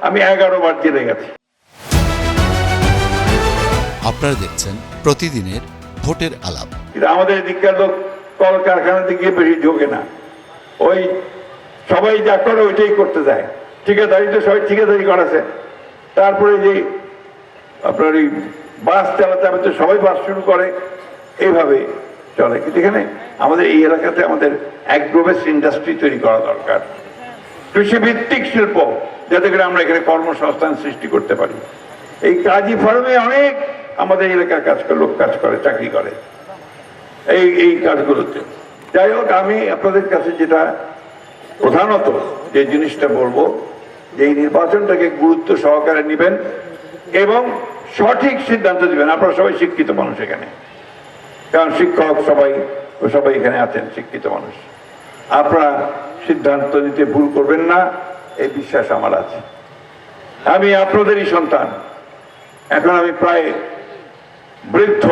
আমি 11 বার জেলে গেছি। আপনারা দেখছেন প্রতিদিনের ভোটের আলাপ। আমাদের এদিককার লোক কলকারখানাতে গিয়ে বেশি ঢোকে না, ওই সবাই যা করে ওইটাই করতে যায়। ঠিকাদারি তো সবাই ঠিকাদারি করেছে। তারপরে যে আপনার ওই বাস চালাতে হবে তো সবাই বাস শুরু করে, এইভাবে চলে। কিন্তু এখানে আমাদের এই এলাকাতে আমাদের অ্যাগ্রো বেসড ইন্ডাস্ট্রি তৈরি করা দরকার, কৃষিভিত্তিক শিল্প, যাতে করে আমরা এখানে কর্মসংস্থান সৃষ্টি করতে পারি। এই কাজী ফার্মে অনেক আমাদের এলাকার লোক কাজ করে, চাকরি করে এই কাজগুলোতে। যাই হোক, আমি আপনাদের কাছে যেটা প্রধানত যে জিনিসটা বলবো, যে এই নির্বাচনটাকে গুরুত্ব সহকারে নেবেন এবং সঠিক সিদ্ধান্ত দিবেন। আপনারা সবাই শিক্ষিত মানুষ এখানে, কারণ শিক্ষক সবাই এখানে আছেন, শিক্ষিত মানুষ। আপনারা সিদ্ধান্ত নিতে ভুল করবেন না, এই বিশ্বাস আমার আছে। আমি আপনাদেরই সন্তান। এখন আমি প্রায় বৃদ্ধ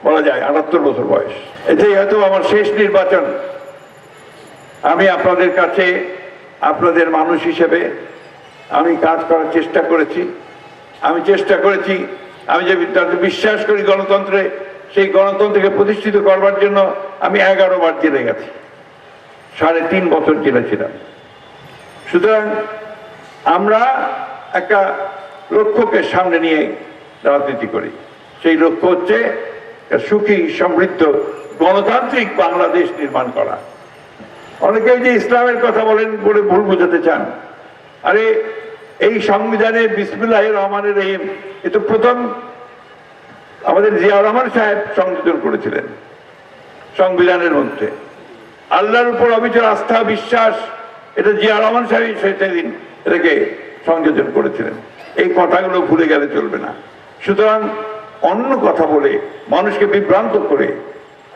বলা যায়, 78 বছর বয়স। এটাই হয়তো আমার শেষ নির্বাচন। আমি আপনাদের কাছে আপনাদের মানুষ হিসেবে আমি কাজ করার চেষ্টা করেছি। আমি যে বিশ্বাস করি গণতন্ত্রে, সেই গণতন্ত্রকে প্রতিষ্ঠিত করবার জন্য আমি 11 বার জেলে গেছি, 3.5 বছর জেলে ছিলাম। সুতরাং আমরা একটা লক্ষ্যকে সামনে নিয়ে রাজনীতি করি। সেই লক্ষ্য হচ্ছে সুখী, সমৃদ্ধ, গণতান্ত্রিক বাংলাদেশ নির্মাণ করা। অনেকেই যে ইসলামের কথা বলে ভুল বোঝাতে চান। আরে এই সংবিধানে বিসমিল্লাহির রহমানির রহিম, এ তো প্রথম আমাদের জিয়াউর রহমান সাহেব সংযোজন করেছিলেন সংবিধানের মধ্যে। আল্লাহর উপর অবিচল আস্থা বিশ্বাস, এটা জিয়াউর রহমান সাহেব সেদিন এটাকে সংযোজন করেছিলেন। এই কথাগুলো ভুলে গেলে চলবে না। সুতরাং অন্য কথা বলে মানুষকে বিভ্রান্ত করে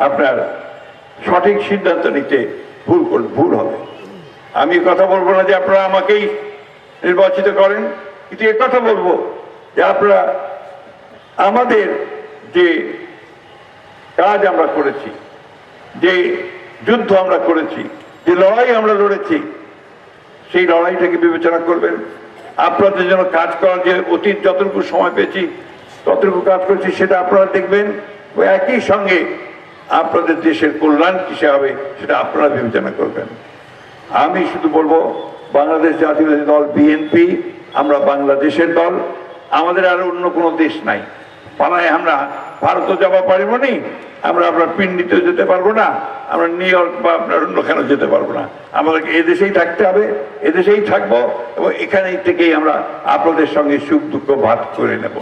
আপনার সঠিক সিদ্ধান্ত নিতে ভুল হবে। আমি কথা বলবো না যে আপনারা আমাকেই নির্বাচিত করেন, কিন্তু এ কথা বলবো যে আপনারা আমাদের যে কাজ আমরা করেছি, যে যুদ্ধ আমরা করেছি, যে লড়াই আমরা লড়েছি, সেই লড়াইটাকে বিবেচনা করবেন। আপনাদের জন্য কাজ করার যে অতীত যতটুকু সময় পেয়েছি ততটুকু কাজ করছি, সেটা আপনারা দেখবেন। ওই একই সঙ্গে আপনাদের দেশের কল্যাণ কিসে হবে সেটা আপনারা বিবেচনা করবেন। আমি শুধু বলবো, বাংলাদেশ জাতীয়তাবাদী দল বিএনপি, আমরা বাংলাদেশের দল। আমাদের আর অন্য কোনো দেশ নাই। পালায় আমরা ভারতও যাওয়া পারবো না, আমরা আপনার পিন্ডিতেও যেতে পারবো না, আমরা নিউ ইয়র্ক বা আপনার অন্যখানেও যেতে পারবো না। আমাদেরকে এদেশেই থাকতে হবে, এদেশেই থাকবো এবং এখানেই থেকেই আমরা আপনাদের সঙ্গে সুখ দুঃখ ভাগ করে নেব।